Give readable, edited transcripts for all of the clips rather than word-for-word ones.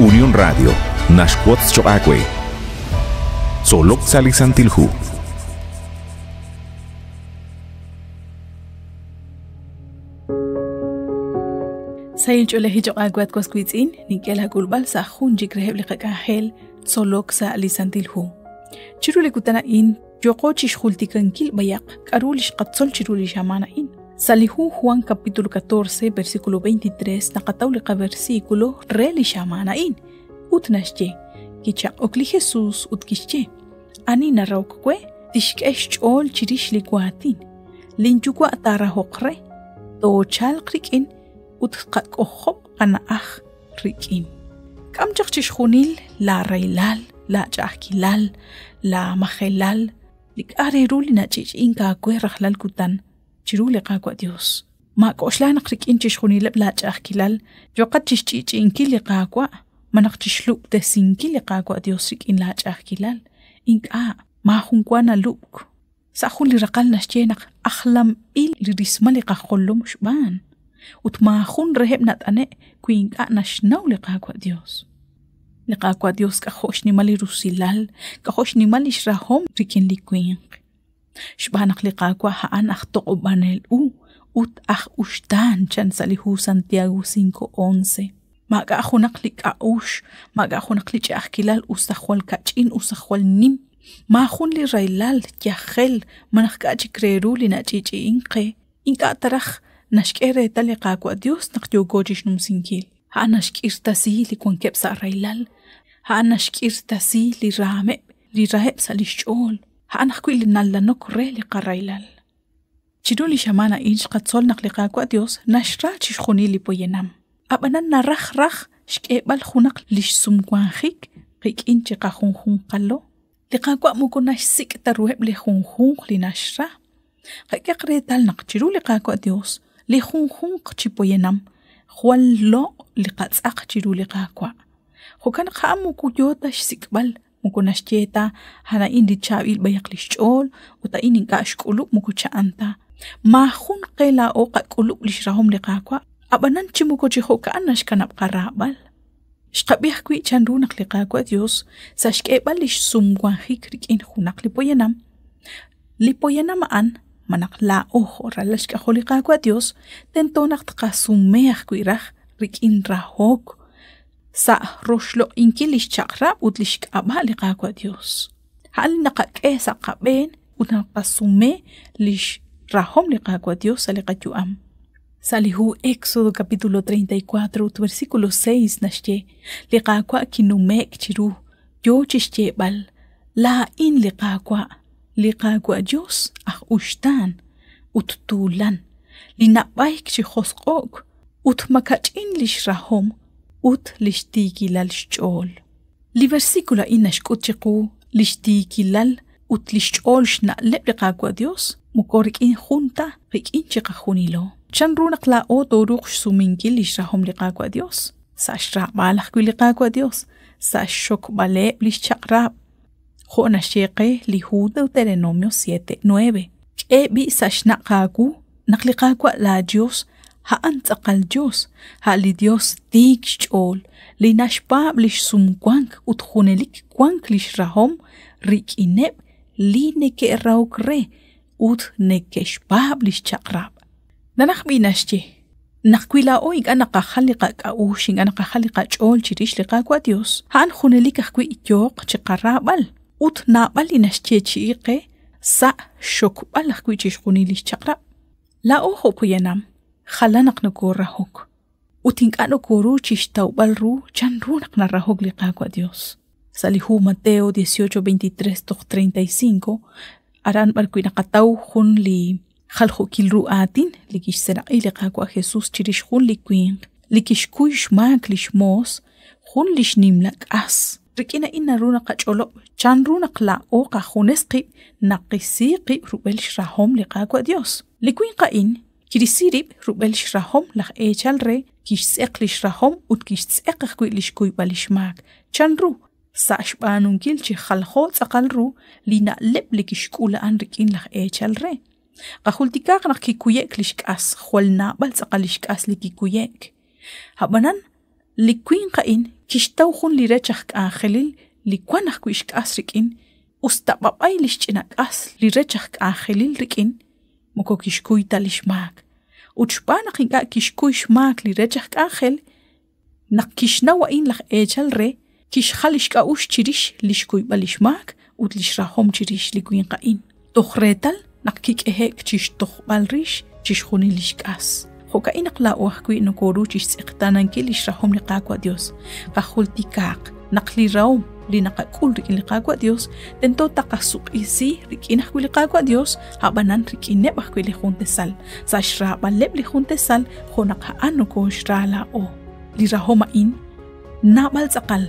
Unión Radio, Nashquatz Choacue, Solok Salisantilhu. Sail Cholehi Choaguat Cosquitzin, Nikela Gulbal Sahun Jigreheb Likakahel, Solok Salisantilhu. Chirule Kutana in, Jokochish Hultikankil Bayak, Karulish Katsol Chirulish Amana in. Salihu Juan capítulo 14, versículo 23, Nakataulika versículo, Relish Amana in. Utnashche, Kicha Okli Jesus Utkishche. Ani Naraukwe, Tishkesh Ol Chirish Liguatin. Linjugua Tara Hokre, To Chal Krikin. Utqat kohop ana rikin. Kam chachishunil la railal, la chakilal, la majelal, lik areruli na chich inka kwerrajlal kutan, chirule qaqwa Dios. Ma koshlan rikin chishunil la chakilal, yoqat chich inkili qaqwa, manak chishlup de sinkili qaqwa Dios rikin la chakilal, inka ma hunkwana lupk. Sahuli raqal nashchenak akhlam il lirismali qaqollum shban. Utmahun reheb nat ane kuin nashnaw liqaqwa Dios. Liqaqwa Dios kahosh ni mali rusilal, kahosh ni mali shrahom rikin liquin. Shbanak liqaqwa haan toqobanel ut ushtan chan salihu Santiago 5:11. Maga ahunak liqaush, maga ahunak lichakilal usahwal kachin usahwal nim. Mahun li railal yahel manak kachikreru linachichi inqe. Inka taraj Nashkere tali qaqwa Dios naqyogojish numsinkil. Ha nashkirtasi li kwankeb sa railal. Ha nashkirtasi li raheb sa lishol. Ha naqwi li nalanok re li qarailal. Chidu li shamana inch qatsol naqli qaqwa Dios nashra chishkhuni li poyenam. Abanan naraj shkebal khunak lish sumkwanjik qik inchi qahunjun qallo. Li qaqwa mukunash sik taruheb li junjun li nashra. Qaqre tal naqchiru li qaqwa Dios. Li junjun chipoyenam, Juan lo li qatzaq chiru li qaqwa. Hukan qamu kuyota sikbal, mukunashcheta, hana indi chabil bayak lishol, uta inin kashkuluk mukucha anta. Mahun qela o qakuluk lishrahom li qaqwa, abanan chimuko chihoka anash kanap qarabal. Shqabih kwi chanrunak li qaqwa Dios, sa shkebal lish sumwanjik rikin hunak lipoyenam. Lipoyenam an, manak la ojo ralash ka holika kwa Dios tentonak tqasumeach kuiraj rikin rahok sa roshlo inkilish chakra utlish kaba lika kwa Dios hal naqake sa qaben utnaqasume lish rahom lika kwa Dios alika juam. Salihu Éxodo capítulo 34 versículo 6 nashche lika kwa kinumek chiru yo chishche bal la in lika kwa liqaqwa Dios ushtan uttulan linabayk chihosqok utmakachin lishrahom lishtikilal shchol li versículo inashkutchiqu lishtikilal lishchol shnaqleb liqaqwa Dios mukorikin junta rikin chiqajunilo chanrunaq la otoruq suminkil lishrahom liqaqwa Dios sashra balaj liqaqwa Dios sashok baleb lishchaqrab Jona sheqe lihu Deuteronomio 7:9. Ebi sashnaqaku naqliqaqwa la Dios ha antzaqal Dios ha li Dios tik chol li nashpab lish sumkwank utjunelik kwank lish rahom rikineb li neke raukre ut neke shpab lish chaqrab. Nanaq binashche naqwila oig anaqakhaliqa ka'ushin anaqakhaliqa chol chirish liqaqwa Dios han junelik aqwi ityoq chiqarabal. Ut na bali nashchechi iqe sa shokbal khwichishquni lishchaqra la ojo puyanam khalanaq nakorahok utinkano koru chishtawbal ru chanrunak narahok liqaqwa Dios Salihu Mateo 18:23-35 aran barkuina qataw khun li khalhu kilru atin likishsena liqaqwa Jesus chirish khun likwin likishkuish mak lishmos khun lishnimlak as Rikina ina runa qacholo chan runa qla o qajunesqi naqisiqi rubel shrahom liqaqwa Dios. Liquin qain kirisirib rubel shrahom laq echalre kishseq lishrahom ut kishseq qwi lishkuy balishmak. Chanru sashbanun kilchi khalho tsaqalru lina leb likishkula an rikin laq echalre. Qahultikaq naqikuyek lishkas khwalna bal tsaqalishkas likikuyek. Habanan لكوين قاين كيشتوخون لرجخك آخليل لكوانخ كويشك أسركين استقباب أي لشتناك أصل لرجخك آخليل ركين مكو كيشكوي تاليش ماك وتشبانا قيقا كيشكويش ماك لرجخك آخل نق كيشنا وإن لخ إيجال ري كيش خاليش كاوش تشيريش لشكوي باليش ماك وتليش راهم تشيريش لكوين قاين تخريتال نق كيك إهيك تشيش تخبال ريش تشيش خوني ليش كاس خوكا إنق لا أوحكوي نكورو تشيش سيقتانان كي ليش راهم لقاقوا ديوس قاقولتي كاق نقلي راهم لنقا كل ركين لقاقوا ديوس تنتو تقاسوق إيسي ركين أخوي لقاقوا ديوس هابانان ركين نب أخوي لخون تسال ساشرا باللب لخون تسال خونقها أنو كوشرا لا أو لراهما إن نابل زقل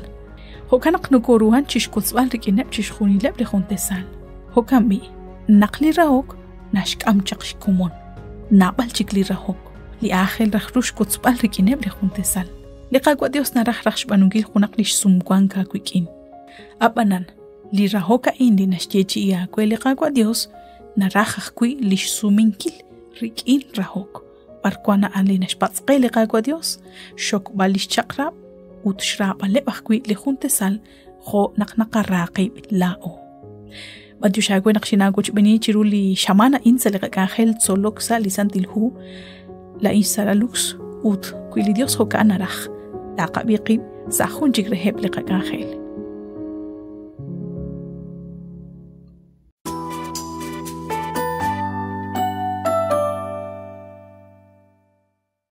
خوكا نقنكوروهان تشيش كوزوال ركين نب تشيش خوني لب لخون تسال خوكا مي نقلي راوك ناشك أم تشقش كومون نابل تشكلي راوك لآخر رخروش كوزوال ركين نب لخون تسال لقاقوا ديوس نرخ رخش بانوغيل خونقليش سمقوان كاكويكين أبنان لراهوكا إن دي نشتيجي إياكوي لقاقوا ديوس نراخخكوي ليش سومينكيل ريكين راهوك باركوانا أن لنشباتسقي لقاقوا ديوس شوك باليش تشقراب وتشراب لبخكوي لخون تسال خو نقنقا راقي لاو بديو شاقوي نقشيناقو جبني جيرو لي شامانا إنسا لقاقا خيل تسولوكسا لسانتلهو لا إنسا لالوكس وط كوي لديوس خوكا نراخ داقا بيقيب ساخون جيغرهب لقاقا خيل